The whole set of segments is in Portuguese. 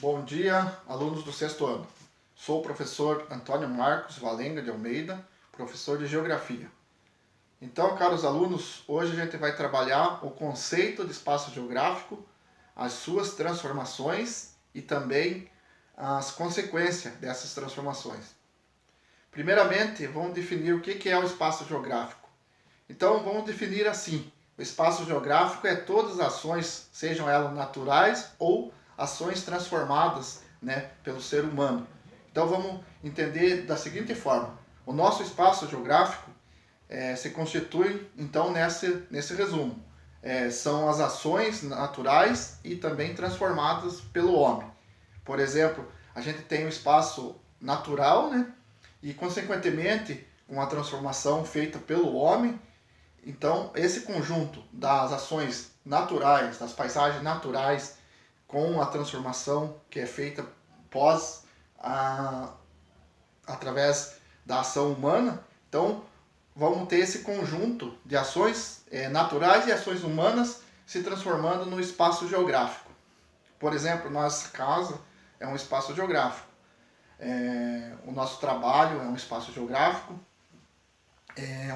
Bom dia, alunos do sexto ano. Sou o professor Antônio Marcos Valenga de Almeida, professor de Geografia. Então, caros alunos, hoje a gente vai trabalhar o conceito de espaço geográfico, as suas transformações e também as consequências dessas transformações. Primeiramente, vamos definir o que é o espaço geográfico. Então, vamos definir assim: o espaço geográfico é todas as ações, sejam elas naturais ou ações transformadas, pelo ser humano. Então, vamos entender da seguinte forma: o nosso espaço geográfico se constitui, então, nesse resumo. São as ações naturais e também transformadas pelo homem. Por exemplo, a gente tem o espaço natural, e, consequentemente, com a transformação feita pelo homem. Então, esse conjunto das ações naturais, das paisagens naturais, com a transformação que é feita através da ação humana, então vamos ter esse conjunto de ações naturais e ações humanas se transformando no espaço geográfico. Por exemplo, nossa casa é um espaço geográfico. O nosso trabalho é um espaço geográfico,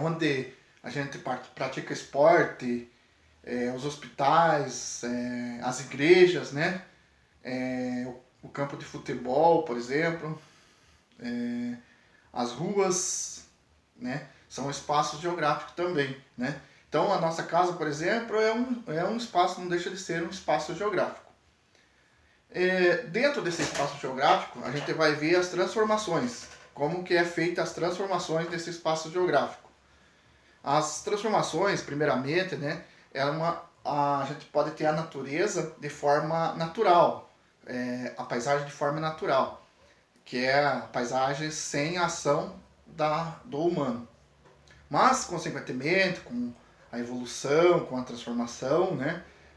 onde a gente pratica esporte, os hospitais, as igrejas, o campo de futebol, por exemplo, as ruas, são espaços geográficos também, Então, a nossa casa, por exemplo, é um espaço, não deixa de ser um espaço geográfico. Dentro desse espaço geográfico, a gente vai ver as transformações, como que é feita as transformações desse espaço geográfico. As transformações, primeiramente, a gente pode ter a natureza de forma natural, a paisagem de forma natural, que é a paisagem sem a ação do humano. Mas, consequentemente, com a evolução, com a transformação,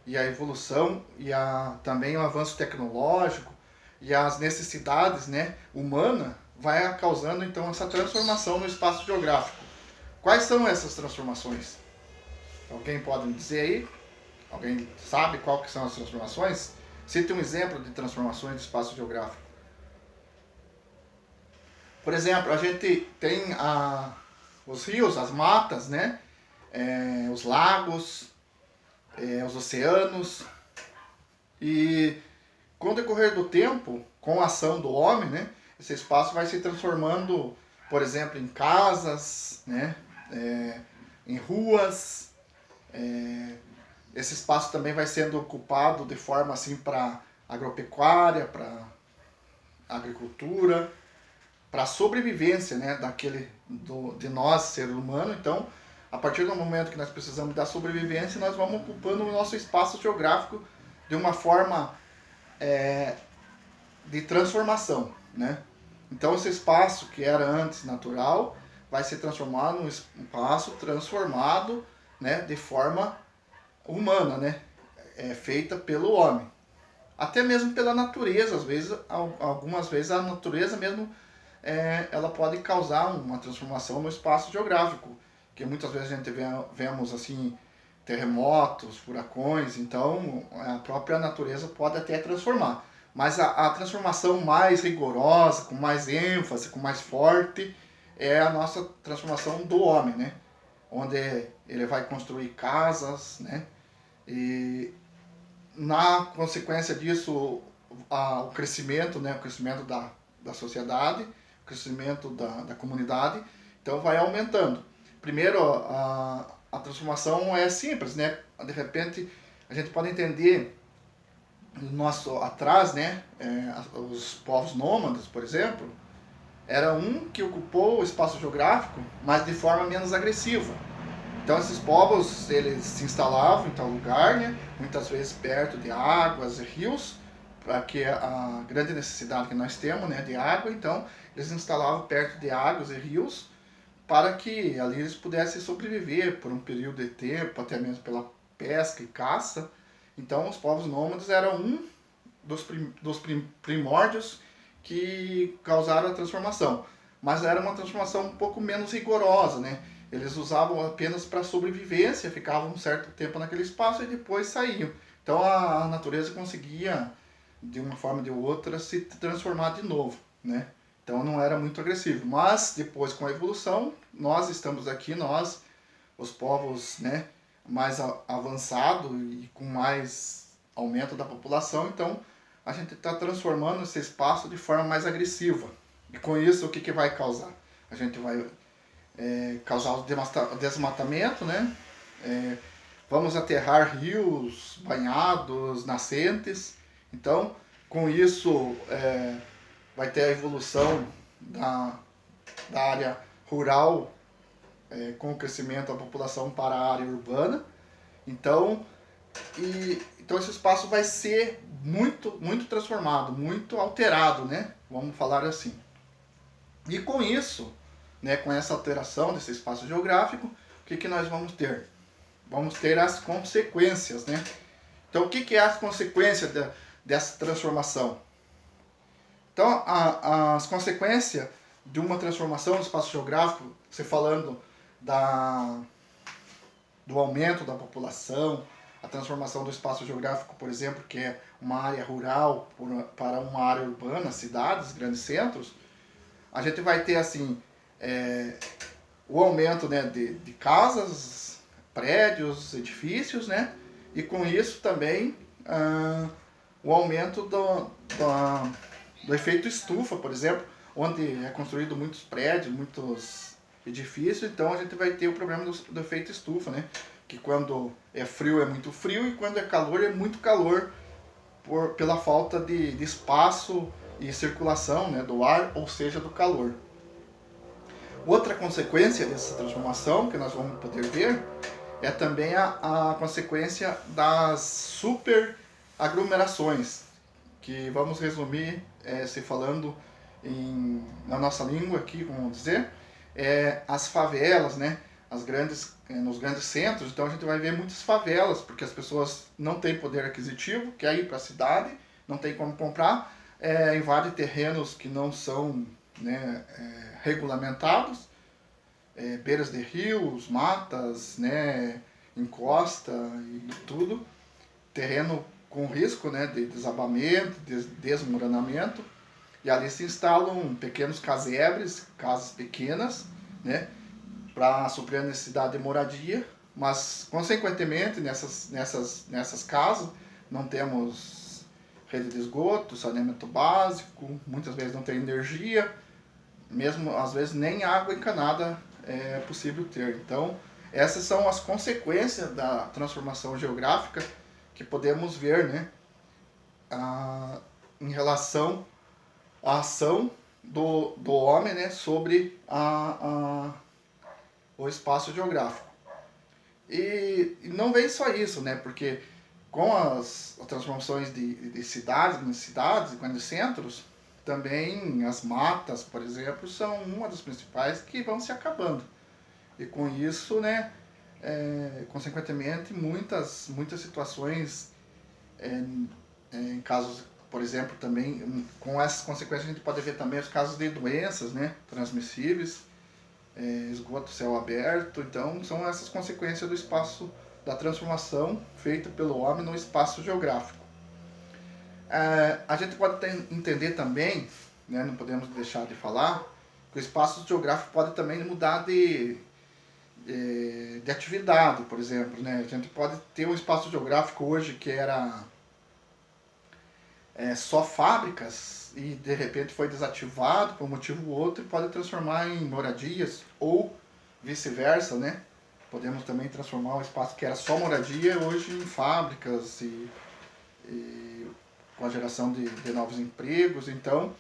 e a evolução e também o avanço tecnológico e as necessidades, humanas, vai causando então essa transformação no espaço geográfico. Quais são essas transformações? Alguém pode me dizer aí? Alguém sabe qual que são as transformações? Cite um exemplo de transformações do espaço geográfico. Por exemplo, a gente tem os rios, as matas, os lagos, os oceanos. E com o decorrer do tempo, com a ação do homem, esse espaço vai se transformando, por exemplo, em casas, em ruas. Esse espaço também vai sendo ocupado de forma assim para agropecuária, para agricultura, para a sobrevivência, de nós, ser humano. Então, a partir do momento que nós precisamos da sobrevivência, nós vamos ocupando o nosso espaço geográfico de uma forma de transformação, Então, esse espaço que era antes natural vai se transformar num espaço transformado, de forma humana, feita pelo homem. Até mesmo pela natureza, às vezes, algumas vezes a natureza mesmo ela pode causar uma transformação no espaço geográfico, que muitas vezes a gente vemos assim terremotos, furacões, então a própria natureza pode até transformar. Mas a transformação mais rigorosa, com mais ênfase, com mais forte, é a nossa transformação do homem, Onde ele vai construir casas, e na consequência disso, o crescimento, o crescimento da sociedade, o crescimento da comunidade, então vai aumentando. Primeiro, a transformação é simples, De repente, a gente pode entender nosso atrás, os povos nômades, por exemplo, era um que ocupou o espaço geográfico, mas de forma menos agressiva. Então, esses povos, eles se instalavam em tal lugar, muitas vezes perto de águas e rios, para que a grande necessidade que nós temos, de água. Então, eles se instalavam perto de águas e rios para que ali eles pudessem sobreviver por um período de tempo, até mesmo pela pesca e caça. Então, os povos nômades eram um dos primórdios que causaram a transformação. Mas era uma transformação um pouco menos rigorosa, Eles usavam apenas para sobrevivência, ficavam um certo tempo naquele espaço e depois saíam. Então a natureza conseguia de uma forma ou de outra, se transformar de novo, né? Então não era muito agressivo. Mas depois, com a evolução, nós estamos aqui, nós, os povos, né, mais avançado e com mais aumento da população, então a gente está transformando esse espaço de forma mais agressiva. E com isso, o que vai causar? A gente vai causar o desmatamento, né? Vamos aterrar rios, banhados, nascentes. Então, com isso, vai ter a evolução da área rural com o crescimento da população para a área urbana. Então, então esse espaço vai ser muito transformado, muito alterado, né? Vamos falar assim. E com isso, né, com essa alteração desse espaço geográfico, o que nós vamos ter? Vamos ter as consequências, né? Então, o que é as consequências dessa transformação? Então, as consequências de uma transformação do espaço geográfico, você falando do aumento da população, a transformação do espaço geográfico, por exemplo, que é uma área rural para uma área urbana, cidades, grandes centros, a gente vai ter assim o aumento, né, de casas, prédios, edifícios, né, e com isso também o aumento do efeito estufa, por exemplo, onde é construído muitos prédios, muitos edifícios, então a gente vai ter o problema do efeito estufa, né? Que quando é frio é muito frio e quando é muito calor pela falta de espaço e circulação, né, do ar, ou seja, do calor. Outra consequência dessa transformação que nós vamos poder ver é também a consequência das super aglomerações, que vamos resumir se falando na nossa língua aqui, vamos dizer, as favelas, né? Nos grandes centros, então a gente vai ver muitas favelas, porque as pessoas não têm poder aquisitivo, quer ir para a cidade, não tem como comprar, invade terrenos que não são, né, regulamentados, beiras de rios, matas, né, encosta e tudo, terreno com risco, né, de desabamento, desmoronamento, e ali se instalam pequenos casebres, casas pequenas, né, para suprir a necessidade de moradia, mas consequentemente nessas casas não temos rede de esgoto, saneamento básico, muitas vezes não tem energia, mesmo às vezes nem água encanada é possível ter. Então essas são as consequências da transformação geográfica que podemos ver, né, em relação à ação do homem, né, sobre o espaço geográfico. E não vem só isso, né, porque com as transformações de cidades, grandes cidades, grandes centros, também as matas, por exemplo, são uma das principais que vão se acabando. E com isso, né, consequentemente, muitas situações, em casos, por exemplo, também, com essas consequências a gente pode ver também os casos de doenças, né, transmissíveis, esgoto, céu aberto. Então, são essas consequências do espaço, da transformação feita pelo homem no espaço geográfico. A gente pode entender também, né, não podemos deixar de falar, que o espaço geográfico pode também mudar de atividade, por exemplo, né? A gente pode ter um espaço geográfico hoje que era só fábricas e de repente foi desativado por um motivo ou outro e pode transformar em moradias ou vice-versa, né? Podemos também transformar um espaço que era só moradia hoje em fábricas e com a geração de novos empregos. Então,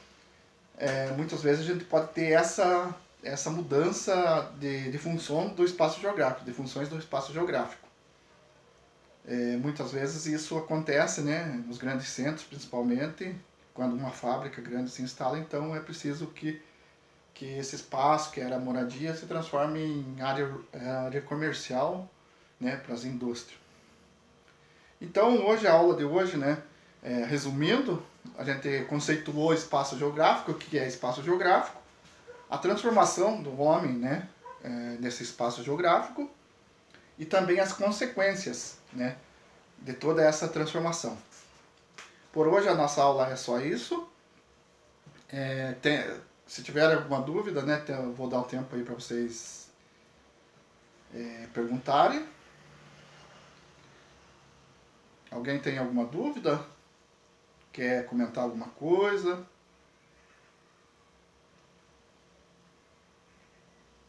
muitas vezes a gente pode ter essa mudança de função do espaço geográfico, de funções do espaço geográfico. Muitas vezes isso acontece, né, nos grandes centros, principalmente, quando uma fábrica grande se instala, então é preciso que esse espaço, que era moradia, se transforme em área comercial, né, para as indústrias. Então, hoje, a aula de hoje, né, resumindo, a gente conceituou espaço geográfico, o que é espaço geográfico, a transformação do homem, né, nesse espaço geográfico e também as consequências, né, de toda essa transformação. Por hoje a nossa aula é só isso. Se tiver alguma dúvida, né, eu vou dar um tempo aí para vocês perguntarem. Alguém tem alguma dúvida? Quer comentar alguma coisa?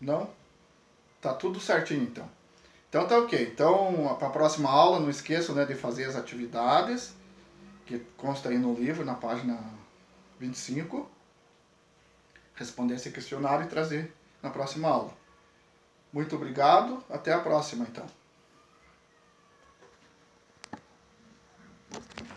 Não? Tá tudo certinho então. Então tá ok. Então, para a próxima aula, não esqueçam, né, de fazer as atividades que consta aí no livro, na página 25. Responder esse questionário e trazer na próxima aula. Muito obrigado. Até a próxima então.